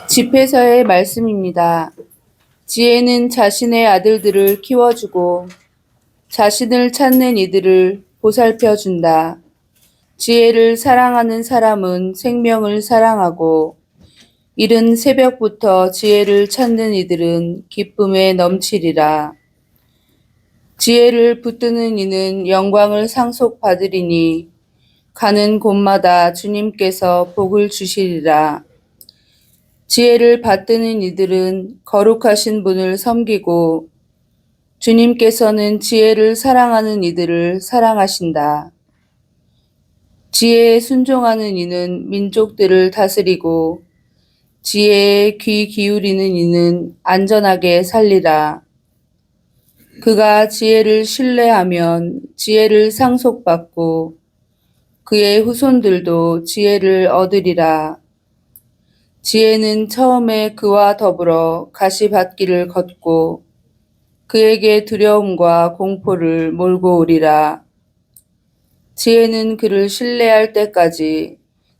집회서의 말씀입니다. 지혜는 자신의 아들들을 키워주고 자신을 찾는 이들을 보살펴 준다. 지혜를 사랑하는 사람은 생명을 사랑하고 이른 새벽부터 지혜를 찾는 이들은 기쁨에 넘치리라. 지혜를 붙드는 이는 영광을 상속받으리니 가는 곳마다 주님께서 복을 주시리라. 지혜를 받드는 이들은 거룩하신 분을 섬기고 주님께서는 지혜를 사랑하는 이들을 사랑하신다. 지혜에 순종하는 이는 민족들을 다스리고 지혜에 귀 기울이는 이는 안전하게 살리라. 그가 지혜를 신뢰하면 지혜를 상속받고 그의 후손들도 지혜를 얻으리라. 지혜는 처음에 그와 더불어 가시밭길을 걷고 그에게 두려움과 공포를 몰고 오리라. 지혜는 그를 신뢰할 때까지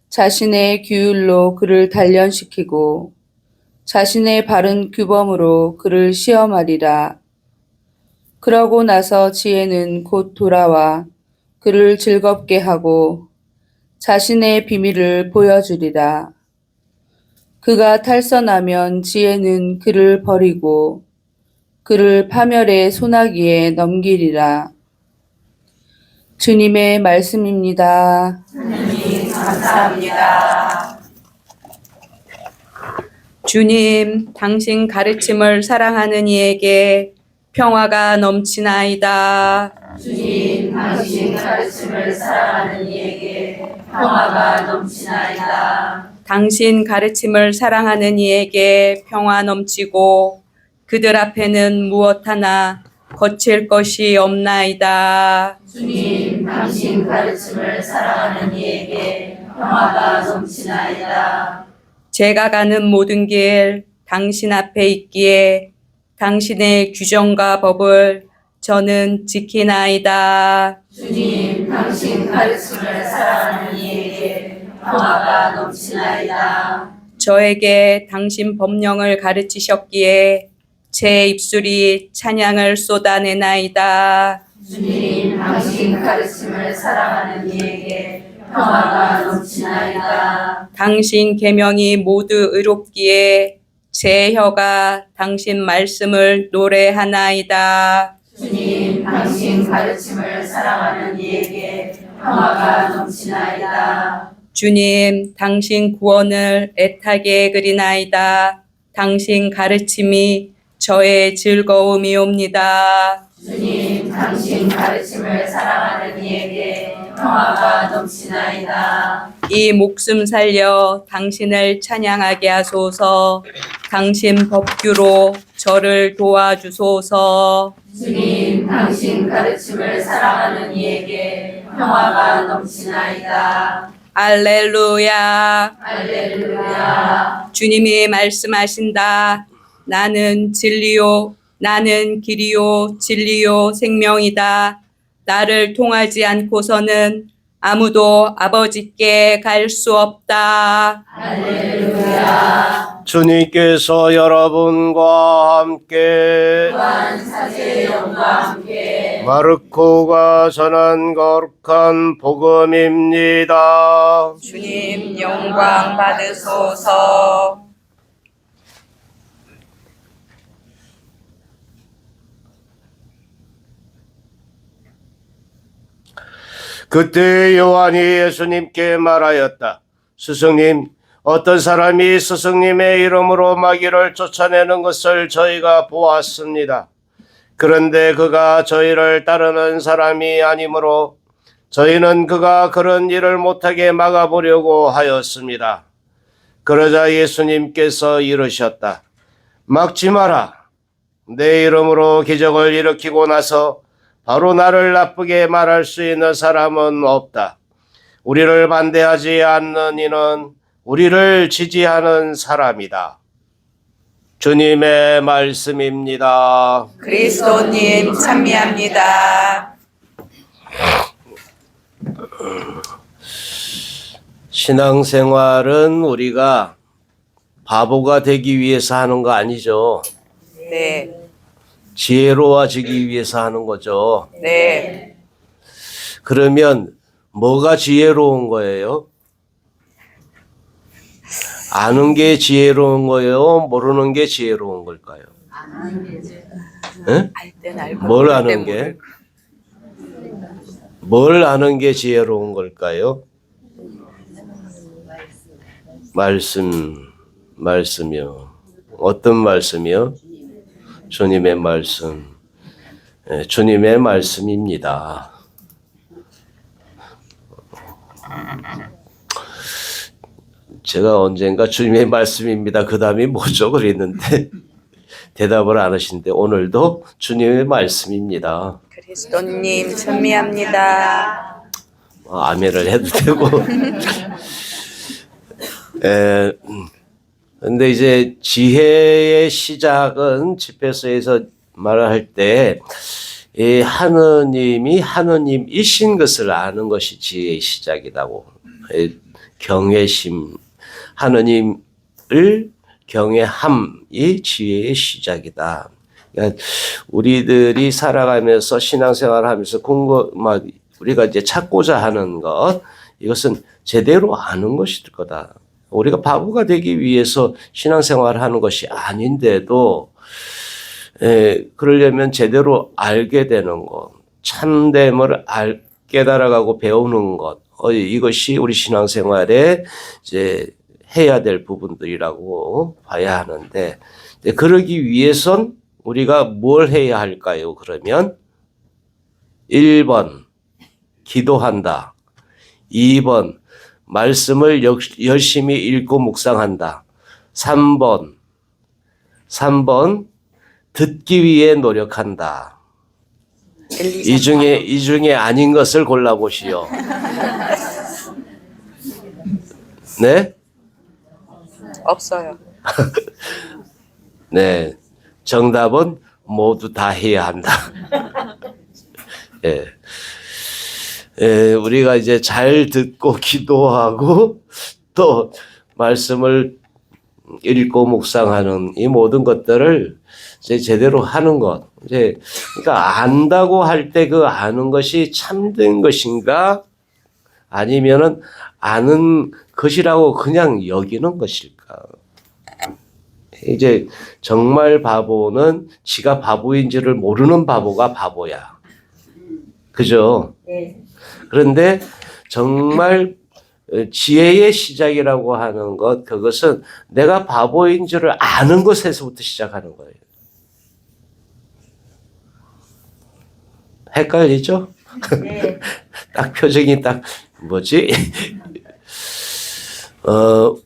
자신의 규율로 그를 단련시키고 자신의 바른 규범으로 그를 시험하리라. 그러고 나서 지혜는 곧 돌아와 그를 즐겁게 하고 자신의 비밀을 보여주리라. 그가 탈선하면 지혜는 그를 버리고 그를 파멸의 소나기에 넘기리라. 주님의 말씀입니다. 주님 감사합니다. 주님, 당신 가르침을 사랑하는 이에게 평화가 넘치나이다. 주님, 당신 가르침을 사랑하는 이에게 평화가 넘치나이다. 당신 가르침을 사랑하는 이에게 평화 넘치고 그들 앞에는 무엇 하나 거칠 것이 없나이다. 주님, 당신 가르침을 사랑하는 이에게 평화가 넘치나이다. 제가 가는 모든 길 당신 앞에 있기에 당신의 규정과 법을 저는 지키나이다. 주님, 당신 가르침을 사랑하는 이에게 평화가 넘치나이다. 저에게 당신 법령을 가르치셨기에 제 입술이 찬양을 쏟아내나이다. 주님, 당신 가르침을 사랑하는 이에게 평화가 넘치나이다. 당신 계명이 모두 의롭기에 제 혀가 당신 말씀을 노래하나이다. 주님, 당신 가르침을 사랑하는 이에게 평화가 넘치나이다. 주님, 당신 구원을 애타게 그리나이다. 당신 가르침이 저의 즐거움이옵니다. 주님, 당신 가르침을 사랑하는 이에게 평화가 넘치나이다. 이 목숨 살려 당신을 찬양하게 하소서. 당신 법규로 저를 도와주소서. 주님, 당신 가르침을 사랑하는 이에게 평화가 넘치나이다. 알렐루야. 할렐루야. 주님이 말씀하신다. 나는 진리요, 나는 길이요, 진리요, 생명이다. 나를 통하지 않고서는 아무도 아버지께 갈 수 없다. 할렐루야. 주님께서 여러분과 함께 또한 사제의 영과 함께 마르코가 전한 거룩한 복음입니다. 주님 영광 받으소서. 그때 요한이 예수님께 말하였다. 스승님, 어떤 사람이 스승님의 이름으로 마귀를 쫓아내는 것을 저희가 보았습니다. 그런데 그가 저희를 따르는 사람이 아니므로 저희는 그가 그런 일을 못하게 막아보려고 하였습니다. 그러자 예수님께서 이르셨다. 막지 마라. 내 이름으로 기적을 일으키고 나서 바로 나를 나쁘게 말할 수 있는 사람은 없다. 우리를 반대하지 않는 이는 우리를 지지하는 사람이다. 주님의 말씀입니다. 그리스도님 찬미합니다. 신앙생활은 우리가 바보가 되기 위해서 하는 거 아니죠. 네. 지혜로워지기 위해서 하는 거죠. 네. 그러면 뭐가 지혜로운 거예요? 아는 게 지혜로운 거예요? 모르는 게 지혜로운 걸까요? 응? 알 땐 알고 뭘 모를 아는 땐 게? 모르고. 뭘 아는 게 지혜로운 걸까요? 말씀이요. 어떤 말씀이요? 주님의 말씀. 예, 주님의 말씀입니다. 제가 언젠가 주님의 말씀입니다. 그 다음이 뭐죠? 그랬는데 대답을 안 하시는데 오늘도 주님의 말씀입니다. 그리스도님 찬미합니다. 아멘을 해도 되고. 근데 이제 지혜의 시작은 집회소에서 말할 때, 이 하느님이 하느님이신 것을 아는 것이 지혜의 시작이라고. 경외심, 하느님을 경외함이 지혜의 시작이다. 그러니까 우리들이 살아가면서 신앙생활하면서 우리가 이제 찾고자 하는 것, 이것은 제대로 아는 것일 거다. 우리가 바보가 되기 위해서 신앙생활을 하는 것이 아닌데도 그러려면 제대로 알게 되는 것, 참됨을 깨달아가고 배우는 것, 이것이 우리 신앙생활에 이제 해야 될 부분들이라고 봐야 하는데, 그러기 위해선 우리가 뭘 해야 할까요? 그러면 1번 기도한다. 2번 말씀을 열심히 읽고 묵상한다. 3번 듣기 위해 노력한다. 이 중에 아닌 것을 골라보시오. 네? 없어요. 네. 정답은 모두 다 해야 한다. 예. 우리가 이제 잘 듣고 기도하고 또 말씀을 읽고 묵상하는 이 모든 것들을 이제 제대로 하는 것. 이제 그러니까 안다고 할 때 그 아는 것이 참된 것인가 아니면은 아는 것이라고 그냥 여기는 것일까? 이제 정말 바보는 지가 바보인지를 모르는 바보가 바보야. 그죠? 네. 그런데 정말 지혜의 시작이라고 하는 것, 그것은 내가 바보인 줄을 아는 것에서부터 시작하는 거예요. 헷갈리죠? 네. 딱 표정이 딱 뭐지?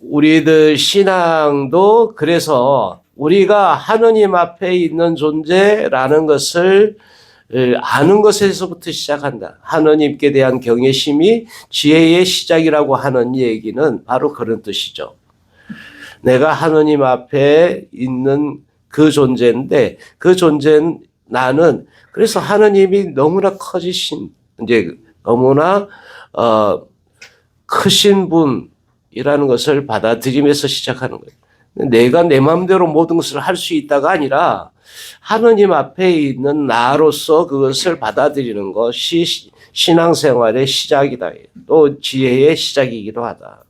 우리들 신앙도 그래서 우리가 하느님 앞에 있는 존재라는 것을 아는 것에서부터 시작한다. 하느님께 대한 경외심이 지혜의 시작이라고 하는 얘기는 바로 그런 뜻이죠. 내가 하느님 앞에 있는 그 존재인데 그 존재는 나는 그래서 하느님이 너무나 커지신 이제 너무나 크신 분이라는 것을 받아들이면서 시작하는 거예요. 내가 내 마음대로 모든 것을 할 수 있다가 아니라 하느님 앞에 있는 나로서 그것을 받아들이는 것이 신앙생활의 시작이다. 또 지혜의 시작이기도 하다.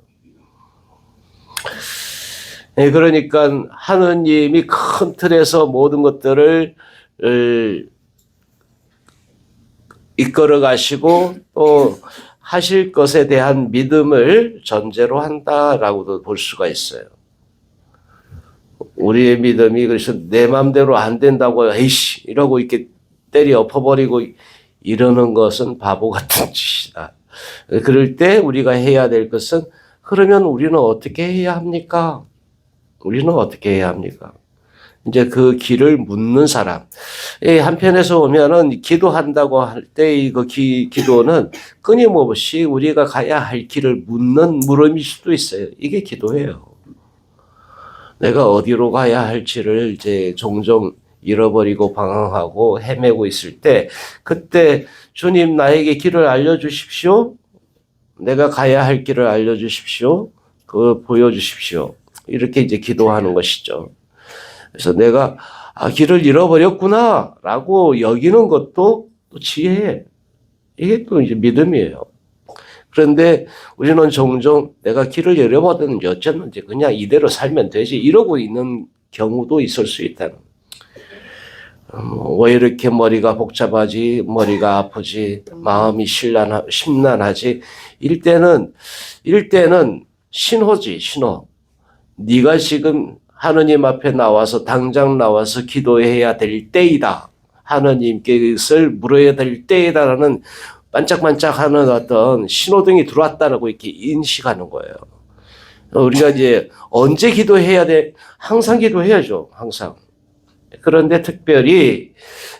그러니까 하느님이 큰 틀에서 모든 것들을 이끌어 가시고 또 하실 것에 대한 믿음을 전제로 한다라고도 볼 수가 있어요. 우리의 믿음이 그래서 내 마음대로 안 된다고 에이씨 이러고 이렇게 때려 엎어버리고 이러는 것은 바보 같은 짓이다. 그럴 때 우리가 해야 될 것은 그러면 우리는 어떻게 해야 합니까? 우리는 어떻게 해야 합니까? 이제 그 길을 묻는 사람. 한편에서 보면은 기도한다고 할 때 이거 기도는 끊임없이 우리가 가야 할 길을 묻는 물음일 수도 있어요. 이게 기도예요. 내가 어디로 가야 할지를 이제 종종 잃어버리고 방황하고 헤매고 있을 때 그때 주님 나에게 길을 알려주십시오. 내가 가야 할 길을 알려주십시오. 그걸 보여주십시오. 이렇게 이제 기도하는 것이죠. 그래서 내가 길을 잃어버렸구나라고 여기는 것도 또 지혜예요. 이게 또 이제 믿음이에요. 그런데 우리는 종종 내가 길을 잃어버렸는지 어쨌는지 그냥 이대로 살면 되지 이러고 있는 경우도 있을 수 있다는. 왜 이렇게 머리가 복잡하지, 머리가 아프지, 마음이 심란하지. 일때는 신호지, 신호. 네가 지금 하느님 앞에 나와서 당장 나와서 기도해야 될 때이다. 하느님께 것을 물어야 될 때이다라는 반짝반짝하는 어떤 신호등이 들어왔다라고 이렇게 인식하는 거예요. 우리가 이제 언제 기도해야 돼? 항상 기도해야죠. 항상. 그런데 특별히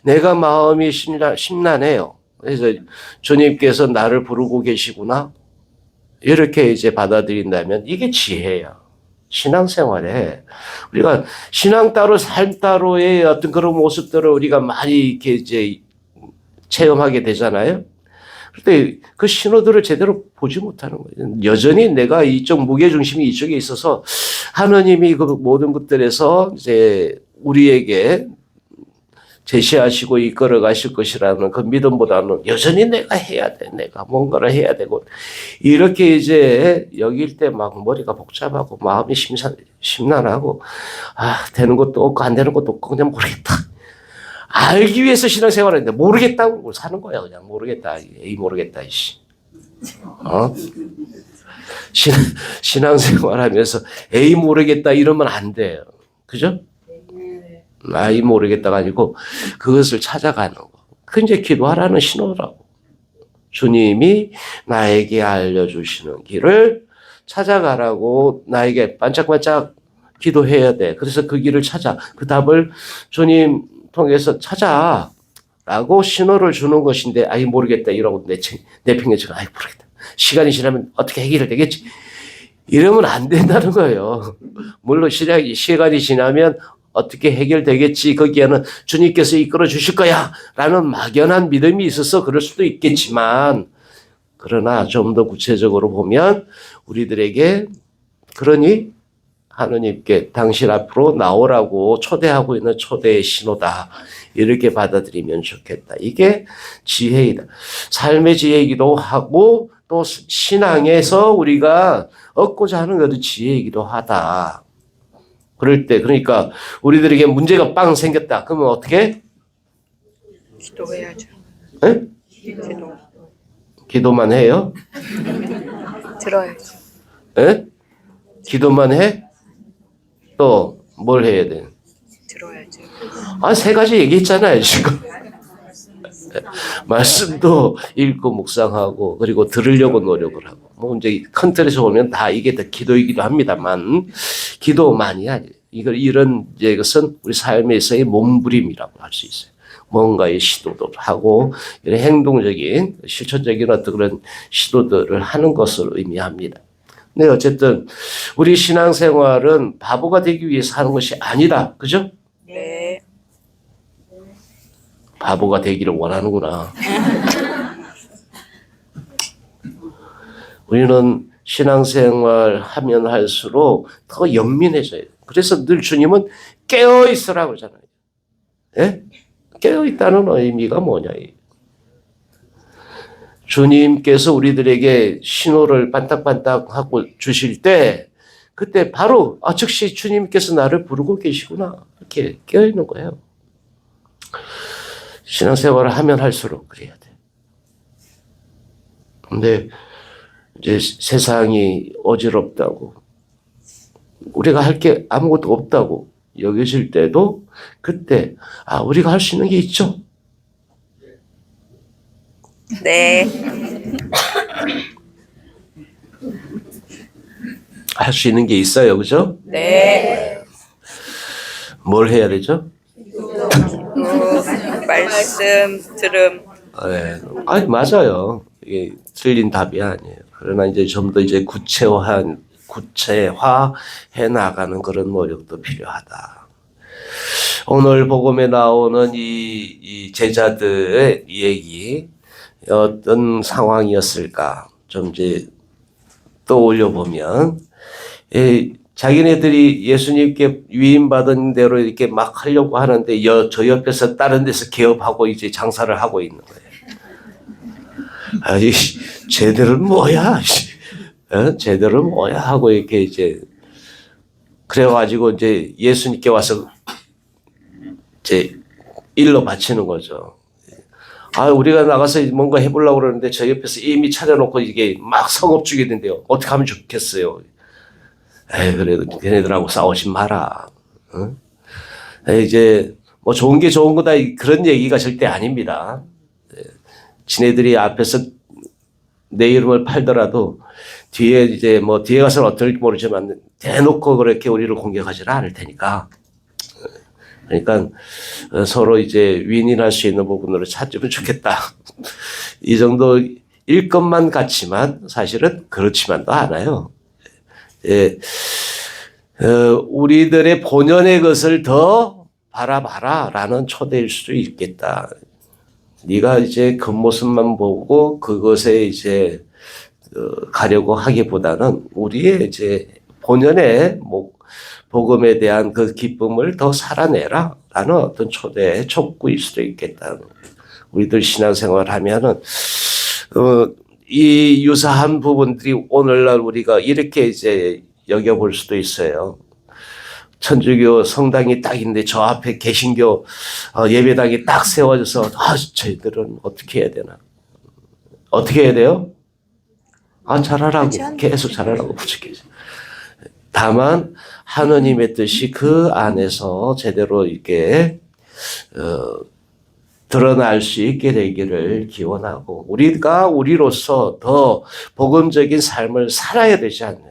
내가 마음이 심란해요. 그래서 주님께서 나를 부르고 계시구나. 이렇게 이제 받아들인다면 이게 지혜야. 신앙생활에 우리가 신앙 따로 삶 따로의 어떤 그런 모습들을 우리가 많이 이렇게 이제 체험하게 되잖아요. 그런데 그 신호들을 제대로 보지 못하는 거예요. 여전히 내가 이쪽 무게중심이 이쪽에 있어서 하느님이 그 모든 것들에서 이제 우리에게 제시하시고 이끌어 가실 것이라는 그 믿음보다는 여전히 내가 해야 돼. 내가 뭔가를 해야 되고. 이렇게 이제 여길 때 막 머리가 복잡하고 마음이 심란하고, 되는 것도 없고 안 되는 것도 없고 그냥 모르겠다. 알기 위해서 신앙생활을 했는데 모르겠다고 사는 거야. 그냥 모르겠다. 에이, 모르겠다. 이씨. 신앙생활 하면서 에이, 모르겠다 이러면 안 돼요. 그죠? 아이 모르겠다가 아니고 그것을 찾아가는 거. 그 이제 기도하라는 신호라고. 주님이 나에게 알려주시는 길을 찾아가라고 나에게 반짝반짝 기도해야 돼. 그래서 그 길을 찾아. 그 답을 주님 통해서 찾아라고 신호를 주는 것인데 아이 모르겠다 이러고 내팽개치고 아이 모르겠다. 시간이 지나면 어떻게 해결이 되겠지. 이러면 안 된다는 거예요. 물론 시간이 지나면 어떻게 해결되겠지. 거기에는 주님께서 이끌어 주실 거야 라는 막연한 믿음이 있어서 그럴 수도 있겠지만 그러나 좀 더 구체적으로 보면 우리들에게 그러니 하느님께 당신 앞으로 나오라고 초대하고 있는 초대의 신호다. 이렇게 받아들이면 좋겠다. 이게 지혜이다. 삶의 지혜이기도 하고 또 신앙에서 우리가 얻고자 하는 것도 지혜이기도 하다. 그럴 때 그러니까 우리들에게 문제가 빵 생겼다. 그러면 어떻게? 기도해야죠. 에? 기도만 해요? 들어야죠. 에? 기도만 해? 또 뭘 해야 돼? 들어야죠. 세 가지 얘기했잖아요, 지금. 말씀도 읽고 묵상하고 그리고 들으려고 노력을 하고 뭐 이제 큰 틀에서 보면 다 이게 다 기도이기도 합니다만 기도만이 아니에요. 이런 것은 우리 삶에서의 몸부림이라고 할 수 있어요. 뭔가의 시도도 하고 이런 행동적인 실천적인 어떤 그런 시도들을 하는 것을 의미합니다. 네, 어쨌든 우리 신앙생활은 바보가 되기 위해서 하는 것이 아니다. 그죠? 네. 바보가 되기를 원하는구나. 우리는 신앙생활 하면 할수록 더 영민해져요. 그래서 늘 주님은 깨어있으라고 그러잖아요. 예? 깨어있다는 의미가 뭐냐. 주님께서 우리들에게 신호를 반딱반딱하고 주실 때 그때 바로 즉시 주님께서 나를 부르고 계시구나. 이렇게 깨어있는 거예요. 신앙생활을 하면 할수록 그래야 돼. 근데 이제 세상이 어지럽다고 우리가 할 게 아무것도 없다고 여겨질 때도 그때 우리가 할 수 있는 게 있죠. 네. 할 수 있는 게 있어요. 그죠? 네. 뭘 해야 되죠? 말씀 들음. 네. 맞아요. 이게 틀린 답이 아니에요. 그러나 이제 좀 더 이제 구체화해 나가는 그런 노력도 필요하다. 오늘 복음에 나오는 이 제자들의 얘기 어떤 상황이었을까 좀 이제 떠올려 보면 자기네들이 예수님께 위임받은 대로 이렇게 막 하려고 하는데 저 옆에서 다른 데서 개업하고 이제 장사를 하고 있는 거예요. 아니, 쟤들은 뭐야? 쟤들은 뭐야? 하고 이렇게 이제 그래가지고 이제 예수님께 와서 이제 일로 바치는 거죠. 아, 우리가 나가서 뭔가 해보려고 그러는데 저 옆에서 이미 차려놓고 이게 막 성업 중이던데요. 어떻게 하면 좋겠어요? 에이, 그래도 걔네들하고 싸우지 마라. 응? 에이, 이제 뭐 좋은 게 좋은 거다 그런 얘기가 절대 아닙니다. 지네들이 앞에서 내 이름을 팔더라도 뒤에 이제 뭐 뒤에 가서는 어떨지 모르지만 대놓고 그렇게 우리를 공격하지는 않을 테니까. 그러니까 서로 이제 윈윈할 수 있는 부분으로 찾으면 좋겠다. 이 정도일 것만 같지만 사실은 그렇지만도 않아요. 예, 우리들의 본연의 것을 더 바라봐라라는 초대일 수도 있겠다. 네가 이제 겉모습만 보고 그것에 이제 가려고 하기보다는 우리의 이제 본연의 복음에 대한 그 기쁨을 더 살아내라라는 어떤 초대의 촉구일 수도 있겠다. 우리들 신앙생활 하면은 이 유사한 부분들이 오늘날 우리가 이렇게 이제 여겨볼 수도 있어요. 천주교 성당이 딱 있는데 저 앞에 개신교 예배당이 딱 세워져서 저희들은 어떻게 해야 되나? 어떻게 해야 돼요? 잘하라고 계속 잘하라고 부족해서. 다만 하느님의 뜻이 그 안에서 제대로 이렇게 드러날 수 있게 되기를 기원하고 우리가 우리로서 더 복음적인 삶을 살아야 되지 않나요?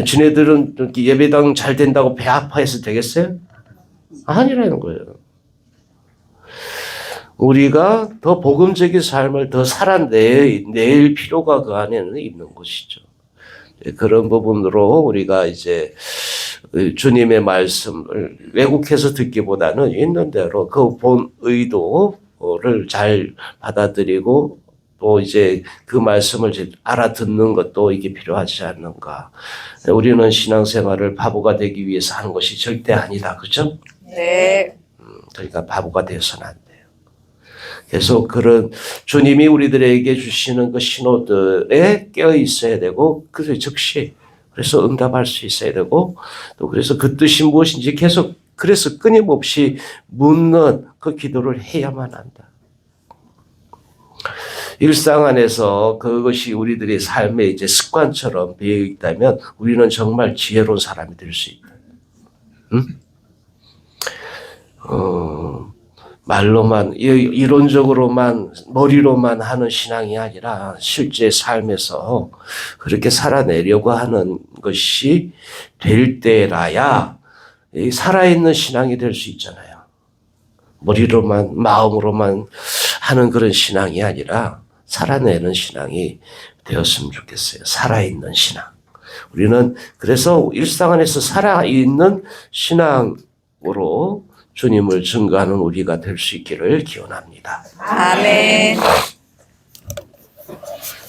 지네들은 예배당 잘 된다고 배 아파해서 되겠어요? 아니라는 거예요. 우리가 더 복음적인 삶을 더 살아낼 필요가 그 안에는 있는 것이죠. 그런 부분으로 우리가 이제 주님의 말씀을 왜곡해서 듣기보다는 있는 대로 그 본 의도를 잘 받아들이고 또 이제 그 말씀을 알아듣는 것도 이게 필요하지 않는가. 우리는 신앙생활을 바보가 되기 위해서 하는 것이 절대 아니다. 그죠? 네. 그러니까 바보가 되어서는 안 돼요. 계속 그런 주님이 우리들에게 주시는 그 신호들에 깨어 있어야 되고 그래서 즉시 그래서 응답할 수 있어야 되고 또 그래서 그 뜻이 무엇인지 계속 그래서 끊임없이 묻는 그 기도를 해야만 한다. 일상 안에서 그것이 우리들의 삶의 이제 습관처럼 되어 있다면 우리는 정말 지혜로운 사람이 될 수 있다. 응? 말로만 이론적으로만 머리로만 하는 신앙이 아니라 실제 삶에서 그렇게 살아내려고 하는 것이 될 때라야 살아있는 신앙이 될 수 있잖아요. 머리로만 마음으로만 하는 그런 신앙이 아니라 살아내는 신앙이 되었으면 좋겠어요. 살아있는 신앙. 우리는 그래서 일상 안에서 살아있는 신앙으로 주님을 증거하는 우리가 될 수 있기를 기원합니다. 아멘.